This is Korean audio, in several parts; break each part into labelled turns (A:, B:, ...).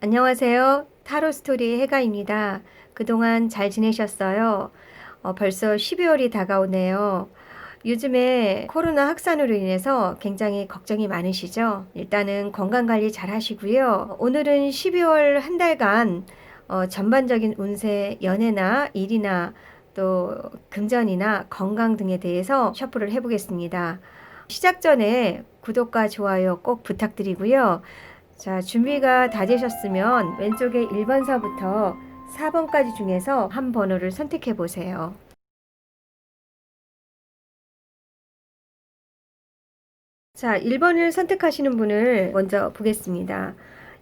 A: 안녕하세요. 타로 스토리의 해가입니다. 그동안 잘 지내셨어요? 벌써 12월이 다가오네요. 요즘에 코로나 확산으로 인해서 굉장히 걱정이 많으시죠? 일단은 건강관리 잘 하시고요. 오늘은 12월 한 달간 전반적인 운세, 연애나 일이나 또 금전이나 건강 등에 대해서 셔플을 해보겠습니다. 시작 전에 구독과 좋아요 꼭 부탁드리고요. 자, 준비가 다 되셨으면 왼쪽에 1번서부터 4번까지 중에서 한 번호를 선택해 보세요. 자, 1번을 선택하시는 분을 먼저 보겠습니다.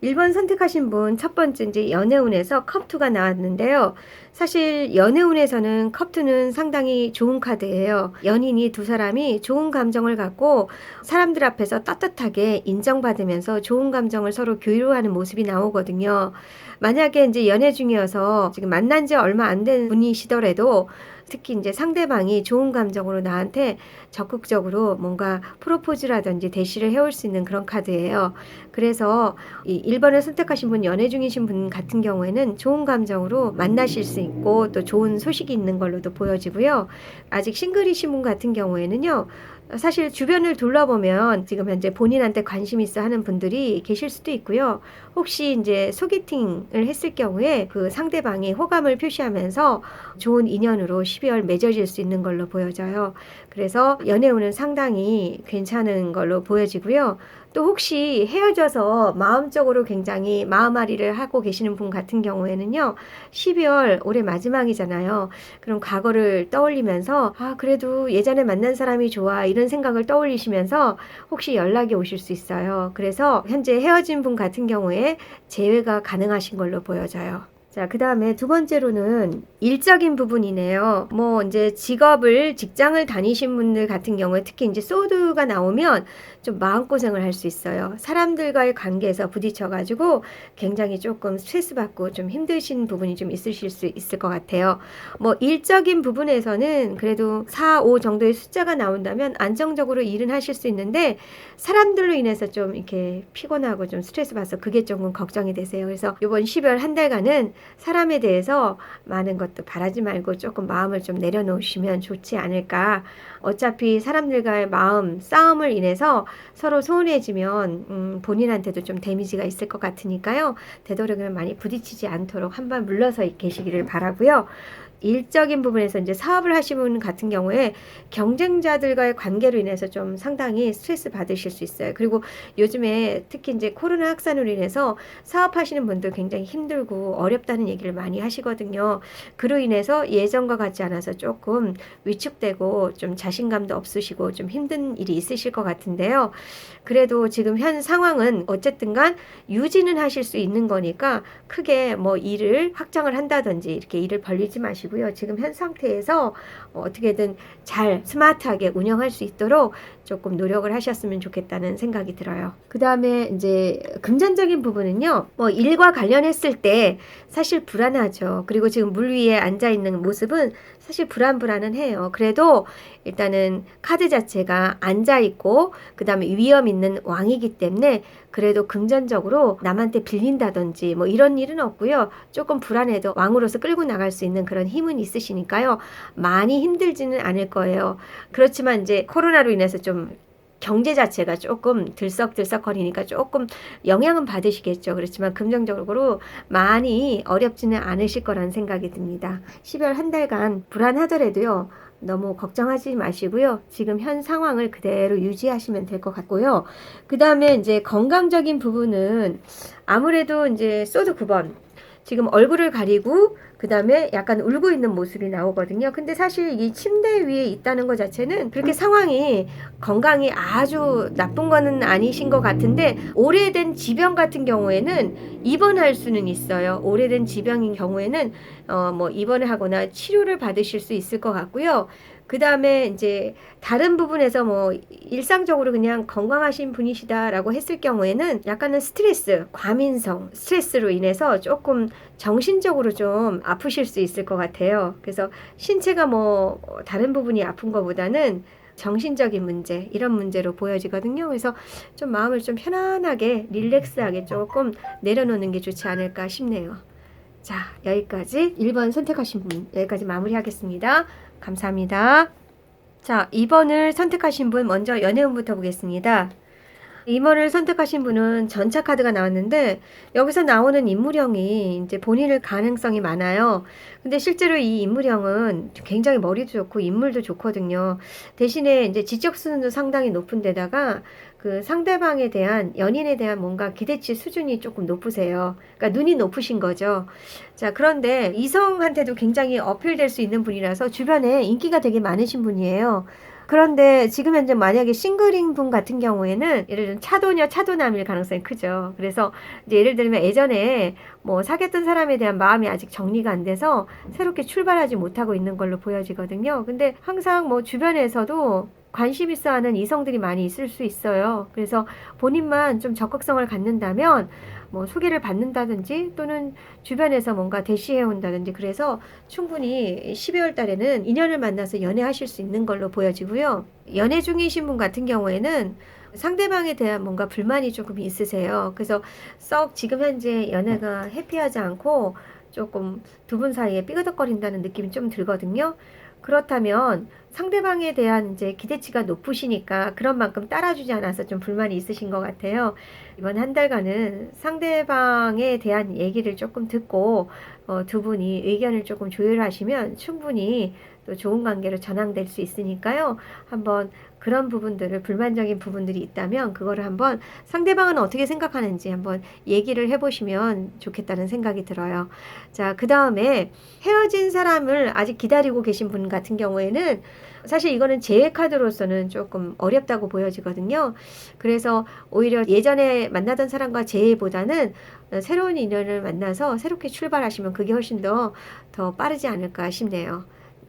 A: 1번 선택하신 분 첫 번째 이제 연애운에서 컵2가 나왔는데요. 사실 연애운에서는 컵2는 상당히 좋은 카드예요. 연인이 두 사람이 좋은 감정을 갖고 사람들 앞에서 떳떳하게 인정받으면서 좋은 감정을 서로 교류하는 모습이 나오거든요. 만약에 이제 연애 중이어서 지금 만난 지 얼마 안 된 분이시더라도 특히 이제 상대방이 좋은 감정으로 나한테 적극적으로 뭔가 프로포즈라든지 대시를 해올 수 있는 그런 카드예요. 그래서 이 1번을 선택하신 분, 연애 중이신 분 같은 경우에는 좋은 감정으로 만나실 수 있고 또 좋은 소식이 있는 걸로도 보여지고요. 아직 싱글이신 분 같은 경우에는요. 사실 주변을 둘러보면 지금 현재 본인한테 관심 있어 하는 분들이 계실 수도 있고요. 혹시 이제 소개팅을 했을 경우에 그 상대방이 호감을 표시하면서 좋은 인연으로 12월 맺어질 수 있는 걸로 보여져요. 그래서 연애운은 상당히 괜찮은 걸로 보여지고요. 또 혹시 헤어져서 마음적으로 굉장히 마음앓이를 하고 계시는 분 같은 경우에는요. 12월 올해 마지막이잖아요. 그럼 과거를 떠올리면서 그래도 예전에 만난 사람이 좋아 이런 생각을 떠올리시면서 혹시 연락이 오실 수 있어요. 그래서 현재 헤어진 분 같은 경우에 재회가 가능하신 걸로 보여져요. 자, 그 다음에 두 번째로는 일적인 부분이네요. 뭐, 이제 직장을 다니신 분들 같은 경우에 특히 이제 소드가 나오면 좀 마음고생을 할 수 있어요. 사람들과의 관계에서 부딪혀가지고 굉장히 조금 스트레스 받고 좀 힘드신 부분이 좀 있으실 수 있을 것 같아요. 뭐, 일적인 부분에서는 그래도 4, 5 정도의 숫자가 나온다면 안정적으로 일은 하실 수 있는데 사람들로 인해서 좀 이렇게 피곤하고 좀 스트레스 받아서 그게 조금 걱정이 되세요. 그래서 이번 12월 한 달간은 사람에 대해서 많은 것도 바라지 말고 조금 마음을 좀 내려놓으시면 좋지 않을까. 어차피 사람들과의 마음 싸움을 인해서 서로 소원해지면 본인한테도 좀 데미지가 있을 것 같으니까요. 되도록이면 많이 부딪히지 않도록 한번 물러서 계시기를 바라고요. 일적인 부분에서 이제 사업을 하시는 분 같은 경우에 경쟁자들과의 관계로 인해서 좀 상당히 스트레스 받으실 수 있어요. 그리고 요즘에 특히 이제 코로나 확산으로 인해서 사업하시는 분들 굉장히 힘들고 어렵다는 얘기를 많이 하시거든요. 그로 인해서 예전과 같지 않아서 조금 위축되고 좀 자신감도 없으시고 좀 힘든 일이 있으실 것 같은데요. 그래도 지금 현 상황은 어쨌든 간 유지는 하실 수 있는 거니까 크게 뭐 일을 확장을 한다든지 이렇게 일을 벌리지 마시고요. 지금 현 상태에서 어떻게든 잘 스마트하게 운영할 수 있도록 조금 노력을 하셨으면 좋겠다는 생각이 들어요. 그 다음에 이제 금전적인 부분은요. 뭐 일과 관련했을 때 사실 불안하죠. 그리고 지금 물 위에 앉아 있는 모습은 사실 불안은 해요. 그래도 일단은 카드 자체가 앉아 있고 그 다음에 위험 있는 왕이기 때문에 그래도 금전적으로 남한테 빌린다든지 뭐 이런 일은 없고요. 조금 불안해도 왕으로서 끌고 나갈 수 있는 그런 힘은 있으시니까요. 많이 힘들지는 않을 거예요. 그렇지만 이제 코로나로 인해서 좀 경제 자체가 조금 들썩들썩거리니까 조금 영향은 받으시겠죠. 그렇지만 긍정적으로 많이 어렵지는 않으실 거라는 생각이 듭니다. 12월 한 달간 불안하더라도요. 너무 걱정하지 마시고요. 지금 현 상황을 그대로 유지하시면 될 것 같고요. 그 다음에 이제 건강적인 부분은 아무래도 이제 소드 9번. 지금 얼굴을 가리고 그 다음에 약간 울고 있는 모습이 나오거든요. 근데 사실 이 침대 위에 있다는 것 자체는 그렇게 상황이 건강이 아주 나쁜 거는 아니신 것 같은데 오래된 지병 같은 경우에는 입원할 수는 있어요. 오래된 지병인 경우에는 뭐 입원을 하거나 치료를 받으실 수 있을 것 같고요. 그 다음에 이제 다른 부분에서 뭐 일상적으로 그냥 건강하신 분이시다라고 했을 경우에는 약간은 스트레스, 과민성, 스트레스로 인해서 조금 정신적으로 좀 아프실 수 있을 것 같아요. 그래서 신체가 뭐 다른 부분이 아픈 것보다는 정신적인 문제, 이런 문제로 보여지거든요. 그래서 좀 마음을 좀 편안하게 릴렉스하게 조금 내려놓는 게 좋지 않을까 싶네요. 자, 여기까지 1번 선택하신 분 여기까지 마무리하겠습니다. 감사합니다. 자, 2번을 선택하신 분 먼저 연애운부터 보겠습니다. 2번을 선택하신 분은 전차 카드가 나왔는데 여기서 나오는 인물형이 이제 본인일 가능성이 많아요. 근데 실제로 이 인물형은 굉장히 머리도 좋고 인물도 좋거든요. 대신에 이제 지적 수준도 상당히 높은 데다가 그 상대방에 대한 연인에 대한 뭔가 기대치 수준이 조금 높으세요. 그러니까 눈이 높으신 거죠. 자, 그런데 이성한테도 굉장히 어필될 수 있는 분이라서 주변에 인기가 되게 많으신 분이에요. 그런데 지금 현재 만약에 싱글인 분 같은 경우에는 예를 들면 차도녀, 차도남일 가능성이 크죠. 그래서 이제 예를 들면 예전에 뭐 사귀었던 사람에 대한 마음이 아직 정리가 안 돼서 새롭게 출발하지 못하고 있는 걸로 보여지거든요. 근데 항상 뭐 주변에서도 관심 있어 하는 이성들이 많이 있을 수 있어요. 그래서 본인만 좀 적극성을 갖는다면 뭐 소개를 받는다든지 또는 주변에서 뭔가 대시해 온다든지 그래서 충분히 12월 달에는 인연을 만나서 연애하실 수 있는 걸로 보여지고요. 연애 중이신 분 같은 경우에는 상대방에 대한 뭔가 불만이 조금 있으세요. 그래서 썩 지금 현재 연애가 해피하지 않고 조금 두 분 사이에 삐그덕거린다는 느낌이 좀 들거든요. 그렇다면 상대방에 대한 이제 기대치가 높으시니까 그런 만큼 따라주지 않아서 좀 불만이 있으신 것 같아요. 이번 한 달간은 상대방에 대한 얘기를 조금 듣고 두 분이 의견을 조금 조율하시면 충분히 또 좋은 관계로 전환될 수 있으니까요. 한번 그런 부분들을 불만적인 부분들이 있다면 그거를 한번 상대방은 어떻게 생각하는지 한번 얘기를 해보시면 좋겠다는 생각이 들어요. 자, 그 다음에 헤어진 사람을 아직 기다리고 계신 분 같은 경우에는 사실 이거는 재회 카드로서는 조금 어렵다고 보여지거든요. 그래서 오히려 예전에 만나던 사람과 재회보다는 새로운 인연을 만나서 새롭게 출발하시면 그게 훨씬 더 빠르지 않을까 싶네요.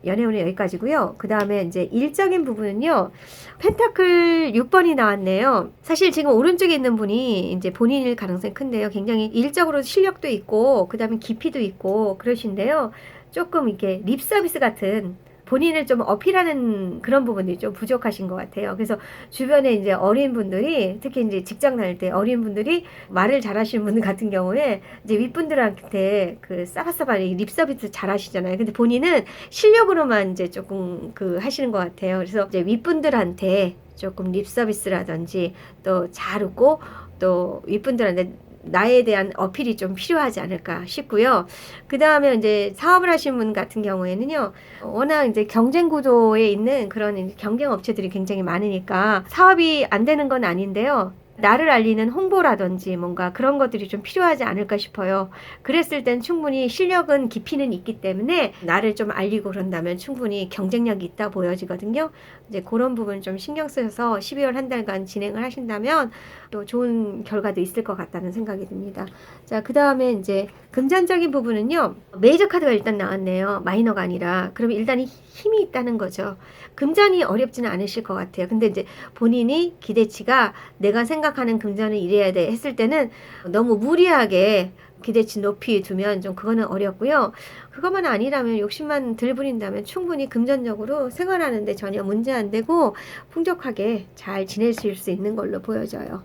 A: 연애운은 여기까지고요. 그 다음에 이제 일적인 부분은요. 펜타클 6번이 나왔네요. 사실 지금 오른쪽에 있는 분이 이제 본인일 가능성이 큰데요. 굉장히 일적으로 실력도 있고 그 다음에 깊이도 있고 그러신데요. 조금 이렇게 립 서비스 같은 본인을 좀 어필하는 그런 부분이 좀 부족하신 것 같아요. 그래서 주변에 이제 어린 분들이 특히 이제 직장 다닐 때 어린 분들이 말을 잘하시는 분 같은 경우에 이제 윗분들한테 그 싸바싸바리 립 서비스 잘하시잖아요. 근데 본인은 실력으로만 이제 조금 그 하시는 것 같아요. 그래서 이제 윗분들한테 조금 립 서비스라든지 또 잘 웃고 또 윗분들한테 나에 대한 어필이 좀 필요하지 않을까 싶고요. 그 다음에 이제 사업을 하시는 분 같은 경우에는요, 워낙 이제 경쟁 구도에 있는 그런 경쟁 업체들이 굉장히 많으니까 사업이 안 되는 건 아닌데요. 나를 알리는 홍보라든지 뭔가 그런 것들이 좀 필요하지 않을까 싶어요. 그랬을 땐 충분히 실력은 깊이는 있기 때문에 나를 좀 알리고 그런다면 충분히 경쟁력이 있다 보여지거든요. 이제 그런 부분 좀 신경 쓰셔서 12월 한 달간 진행을 하신다면 또 좋은 결과도 있을 것 같다는 생각이 듭니다. 자, 그 다음에 이제 금전적인 부분은요. 메이저 카드가 일단 나왔네요. 마이너가 아니라. 그럼 일단 힘이 있다는 거죠. 금전이 어렵지는 않으실 것 같아요. 근데 이제 본인이 기대치가 내가 생각하는 금전은 이래야 돼 했을 때는 너무 무리하게 기대치 높이 두면 좀 그거는 어렵고요. 그것만 아니라면 욕심만 들 부린다면 충분히 금전적으로 생활하는데 전혀 문제 안 되고 풍족하게 잘 지내실 수 있는 걸로 보여져요.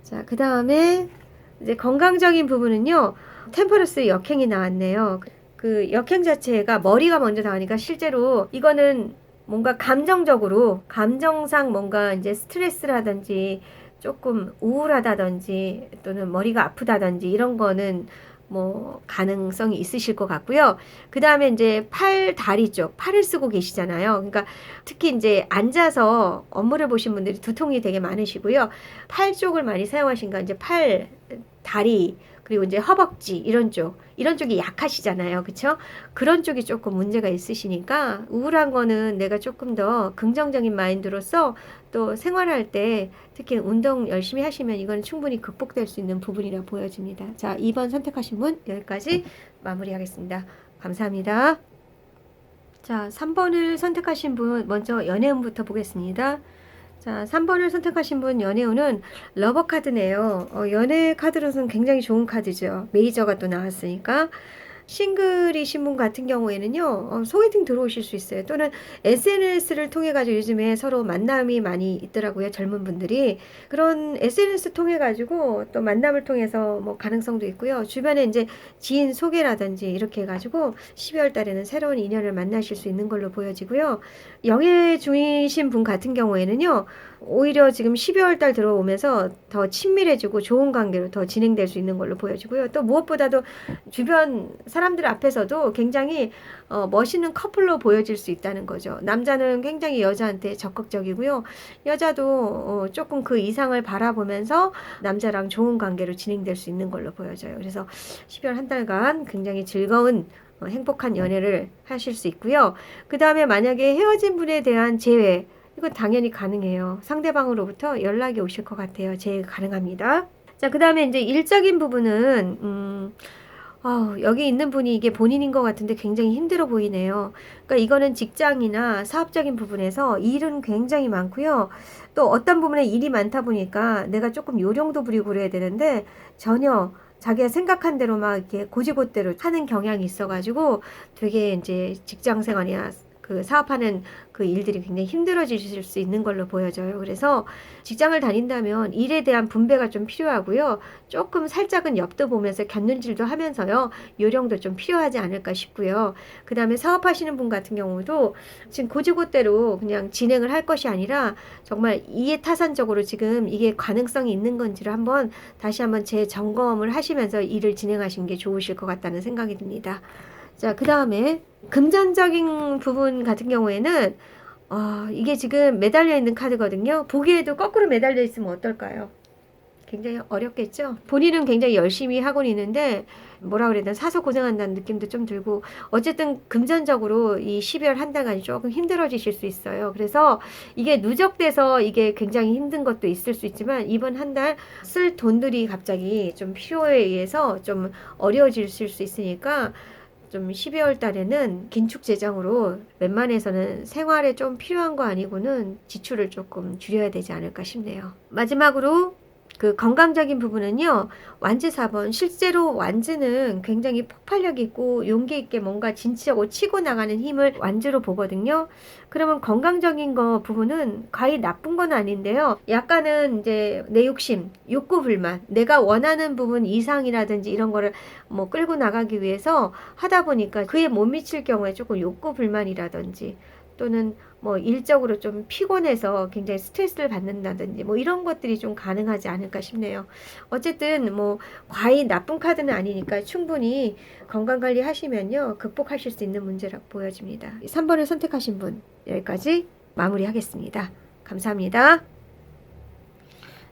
A: 자, 그 다음에 이제 건강적인 부분은요. 템퍼러스 역행이 나왔네요. 그 역행 자체가 머리가 먼저 나오니까 실제로 이거는 뭔가 감정적으로 감정상 뭔가 이제 스트레스라든지 조금 우울하다든지 또는 머리가 아프다든지 이런 거는 뭐 가능성이 있으실 것 같고요. 그 다음에 이제 팔, 다리 쪽, 팔을 쓰고 계시잖아요. 그러니까 특히 이제 앉아서 업무를 보신 분들이 두통이 되게 많으시고요. 팔 쪽을 많이 사용하신가 이제 팔, 다리, 그리고 이제 허벅지 이런 쪽이 약하시잖아요. 그쵸? 그런 쪽이 조금 문제가 있으시니까 우울한 거는 내가 조금 더 긍정적인 마인드로서 또 생활할 때 특히 운동 열심히 하시면 이건 충분히 극복될 수 있는 부분이라 보여집니다. 자, 2번 선택하신 분 여기까지 마무리하겠습니다. 감사합니다. 자, 3번을 선택하신 분 먼저 연애운부터 보겠습니다. 자, 3번을 선택하신 분 연애운은 러버 카드네요. 연애 카드로서는 굉장히 좋은 카드죠. 메이저가 또 나왔으니까. 싱글이신 분 같은 경우에는요, 소개팅 들어오실 수 있어요. 또는 SNS를 통해 가지고 요즘에 서로 만남이 많이 있더라고요. 젊은 분들이. 그런 SNS 통해 가지고 또 만남을 통해서 뭐 가능성도 있고요. 주변에 이제 지인 소개라든지 이렇게 해 가지고 12월 달에는 새로운 인연을 만나실 수 있는 걸로 보여지고요. 영예 중이신 분 같은 경우에는요, 오히려 지금 12월 달 들어오면서 더 친밀해지고 좋은 관계로 더 진행될 수 있는 걸로 보여지고요. 또 무엇보다도 주변 사람들 앞에서도 굉장히 멋있는 커플로 보여질 수 있다는 거죠. 남자는 굉장히 여자한테 적극적이고요. 여자도 조금 그 이상을 바라보면서 남자랑 좋은 관계로 진행될 수 있는 걸로 보여져요. 그래서 12월 한 달간 굉장히 즐거운 행복한 연애를 하실 수 있고요. 그 다음에 만약에 헤어진 분에 대한 재회, 이건 당연히 가능해요. 상대방으로부터 연락이 오실 것 같아요. 재회가 가능합니다. 자, 그 다음에 이제 일적인 부분은, 여기 있는 분이 이게 본인인 것 같은데 굉장히 힘들어 보이네요. 그러니까 이거는 직장이나 사업적인 부분에서 일은 굉장히 많고요. 또 어떤 부분에 일이 많다 보니까 내가 조금 요령도 부리고 그래야 되는데 전혀 자기가 생각한 대로 막 이렇게 고지고대로 하는 경향이 있어가지고 되게 이제 직장 생활이나 그 사업하는 그 일들이 굉장히 힘들어지실 수 있는 걸로 보여져요. 그래서 직장을 다닌다면 일에 대한 분배가 좀 필요하고요. 조금 살짝은 옆도 보면서 견눈질도 하면서요. 요령도 좀 필요하지 않을까 싶고요. 그 다음에 사업하시는 분 같은 경우도 지금 고지고대로 그냥 진행을 할 것이 아니라 정말 이해타산적으로 지금 이게 가능성이 있는 건지를 다시 한번 재점검을 하시면서 일을 진행하시는 게 좋으실 것 같다는 생각이 듭니다. 자, 그 다음에 금전적인 부분 같은 경우에는 이게 지금 매달려 있는 카드거든요. 보기에도 거꾸로 매달려 있으면 어떨까요? 굉장히 어렵겠죠? 본인은 굉장히 열심히 하고 있는데 뭐라 그래야 되나 사서 고생한다는 느낌도 좀 들고 어쨌든 금전적으로 이 12월 한 달간이 조금 힘들어지실 수 있어요. 그래서 이게 누적돼서 이게 굉장히 힘든 것도 있을 수 있지만 이번 한 달 쓸 돈들이 갑자기 좀 필요에 의해서 좀 어려워질 수 있으니까 좀 12월 달에는 긴축 재정으로 웬만해서는 생활에 좀 필요한 거 아니고는 지출을 조금 줄여야 되지 않을까 싶네요. 마지막으로 그 건강적인 부분은요. 완즈 4번 실제로 완즈는 굉장히 폭발력 있고 용기 있게 뭔가 진취하고 치고 나가는 힘을 완즈로 보거든요. 그러면 건강적인 거 부분은 과히 나쁜 건 아닌데요. 약간은 이제 내 욕심, 욕구 불만, 내가 원하는 부분 이상이라든지 이런 거를 뭐 끌고 나가기 위해서 하다 보니까 그에 못 미칠 경우에 조금 욕구 불만이라든지 또는 뭐 일적으로 좀 피곤해서 굉장히 스트레스를 받는다든지 뭐 이런 것들이 좀 가능하지 않을까 싶네요. 어쨌든 뭐 과히 나쁜 카드는 아니니까 충분히 건강관리 하시면요 극복하실 수 있는 문제라고 보여집니다. 3번을 선택하신 분 여기까지 마무리하겠습니다. 감사합니다.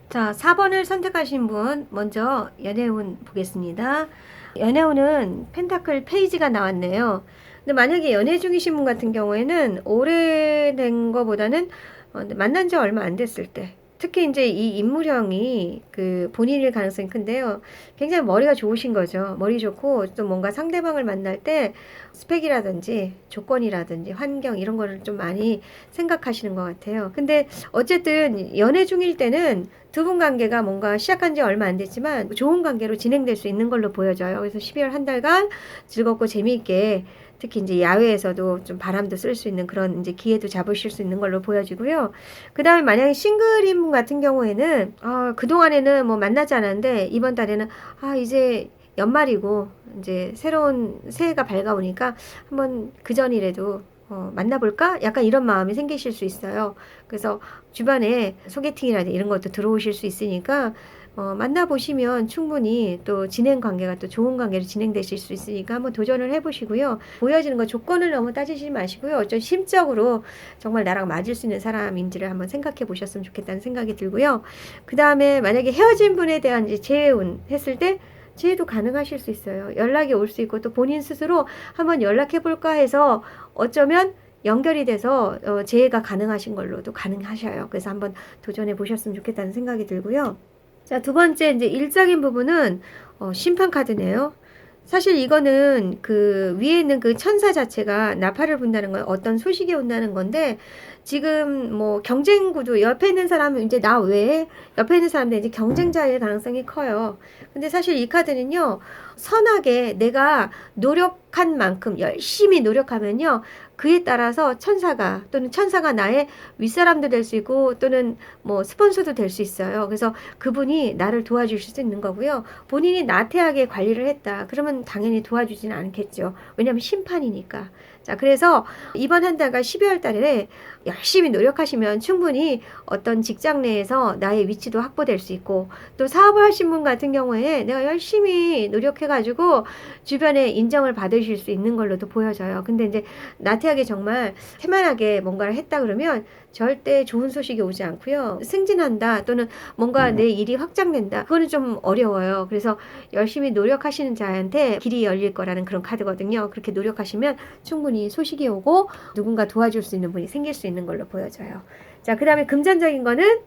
A: 자, 4번을 선택하신 분 먼저 연애운 보겠습니다. 연애운은 펜타클 페이지가 나왔네요. 근데 만약에 연애 중이신 분 같은 경우에는 오래된 거보다는 만난 지 얼마 안 됐을 때 특히 이제 이 인물형이 그 본인일 가능성이 큰데요. 굉장히 머리가 좋으신 거죠. 머리 좋고 또 뭔가 상대방을 만날 때 스펙이라든지 조건이라든지 환경 이런 거를 좀 많이 생각하시는 것 같아요. 근데 어쨌든 연애 중일 때는 두 분 관계가 뭔가 시작한 지 얼마 안 됐지만 좋은 관계로 진행될 수 있는 걸로 보여져요. 그래서 12월 한 달간 즐겁고 재미있게 특히 이제 야외에서도 좀 바람도 쓸 수 있는 그런 이제 기회도 잡으실 수 있는 걸로 보여지고요. 그 다음에 만약에 싱글인 분 같은 경우에는, 그동안에는 뭐 만나지 않았는데, 이번 달에는, 이제 연말이고, 이제 새로운 새해가 밝아오니까 한번 그 전이라도 만나볼까? 약간 이런 마음이 생기실 수 있어요. 그래서 주변에 소개팅이라든지 이런 것도 들어오실 수 있으니까, 만나보시면 충분히 또 진행 관계가 또 좋은 관계로 진행되실 수 있으니까 한번 도전을 해보시고요. 보여지는 거 조건을 너무 따지지 마시고요. 좀 심적으로 정말 나랑 맞을 수 있는 사람인지를 한번 생각해 보셨으면 좋겠다는 생각이 들고요. 그 다음에 만약에 헤어진 분에 대한 이제 재혼 했을 때 재해도 가능하실 수 있어요. 연락이 올 수 있고 또 본인 스스로 한번 연락해 볼까 해서 어쩌면 연결이 돼서 재해가 가능하신 걸로도 가능하셔요. 그래서 한번 도전해 보셨으면 좋겠다는 생각이 들고요. 자, 두 번째 이제 일적인 부분은 심판 카드네요. 사실 이거는 그 위에 있는 그 천사 자체가 나팔을 분다는 건 어떤 소식이 온다는 건데, 지금 뭐 경쟁 구도, 옆에 있는 사람은 이제 나 외에 옆에 있는 사람들 이제 경쟁자일 가능성이 커요. 근데 사실 이 카드는요, 선하게 내가 노력한 만큼 열심히 노력하면요, 그에 따라서 천사가 또는 천사가 나의 윗사람도 될 수 있고 또는 뭐 스폰서도 될 수 있어요. 그래서 그분이 나를 도와주실 수 있는 거고요. 본인이 나태하게 관리를 했다. 그러면 당연히 도와주지는 않겠죠. 왜냐하면 심판이니까. 자, 그래서 이번 한 달과 12월 달에 열심히 노력하시면 충분히 어떤 직장 내에서 나의 위치도 확보될 수 있고, 또 사업을 하신 분 같은 경우에 내가 열심히 노력해가지고 주변에 인정을 받으실 수 있는 걸로도 보여져요. 근데 이제 나태하게 정말 태만하게 뭔가를 했다 그러면 절대 좋은 소식이 오지 않고요. 승진한다 또는 뭔가 내 일이 확장된다. 그거는 좀 어려워요. 그래서 열심히 노력하시는 자한테 길이 열릴 거라는 그런 카드거든요. 그렇게 노력하시면 충분히 소식이 오고 누군가 도와줄 수 있는 분이 생길 수 있는 걸로 보여져요. 자, 그 다음에 금전적인 거는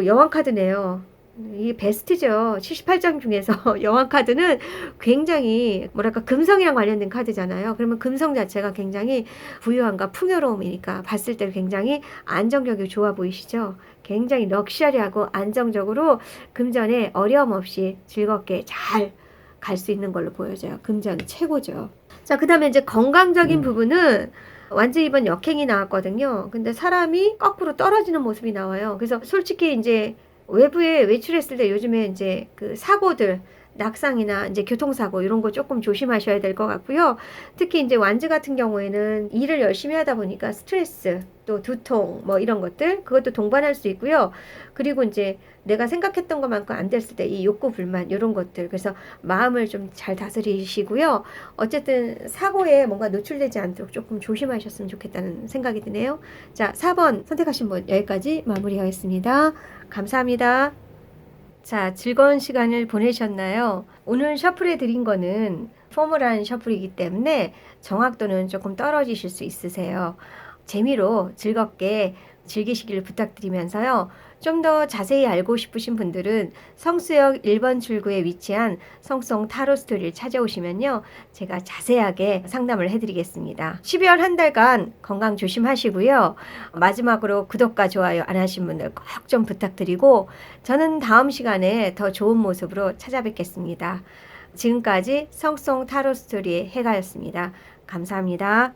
A: 여왕 카드네요. 이게 베스트죠. 78장 중에서 여왕 카드는 굉장히 뭐랄까 금성이랑 관련된 카드잖아요. 그러면 금성 자체가 굉장히 부유함과 풍요로움이니까 봤을 때 굉장히 안정적이고 좋아 보이시죠? 굉장히 럭셔리하고 안정적으로 금전에 어려움 없이 즐겁게 잘 갈 수 있는 걸로 보여져요. 금전 최고죠. 자, 그 다음에 이제 건강적인 부분은 완전 이번 역행이 나왔거든요. 근데 사람이 거꾸로 떨어지는 모습이 나와요. 그래서 솔직히 이제 외부에 외출했을 때 요즘에 이제 그 사고들, 낙상이나 이제 교통사고 이런 거 조금 조심하셔야 될 것 같고요. 특히 이제 완즈 같은 경우에는 일을 열심히 하다 보니까 스트레스, 또 두통, 뭐 이런 것들, 그것도 동반할 수 있고요. 그리고 이제 내가 생각했던 것만큼 안 됐을 때 이 욕구 불만 이런 것들, 그래서 마음을 좀 잘 다스리시고요. 어쨌든 사고에 뭔가 노출되지 않도록 조금 조심하셨으면 좋겠다는 생각이 드네요. 자, 4번 선택하신 분 여기까지 마무리하겠습니다. 감사합니다. 자, 즐거운 시간을 보내셨나요? 오늘 셔플해 드린 거는 포멀한 셔플이기 때문에 정확도는 조금 떨어지실 수 있으세요. 재미로 즐겁게 즐기시길 부탁드리면서요. 좀 더 자세히 알고 싶으신 분들은 성수역 1번 출구에 위치한 성송 타로 스토리를 찾아오시면요. 제가 자세하게 상담을 해드리겠습니다. 12월 한 달간 건강 조심하시고요. 마지막으로 구독과 좋아요 안 하신 분들 꼭 좀 부탁드리고 저는 다음 시간에 더 좋은 모습으로 찾아뵙겠습니다. 지금까지 성송 타로 스토리의 해가였습니다. 감사합니다.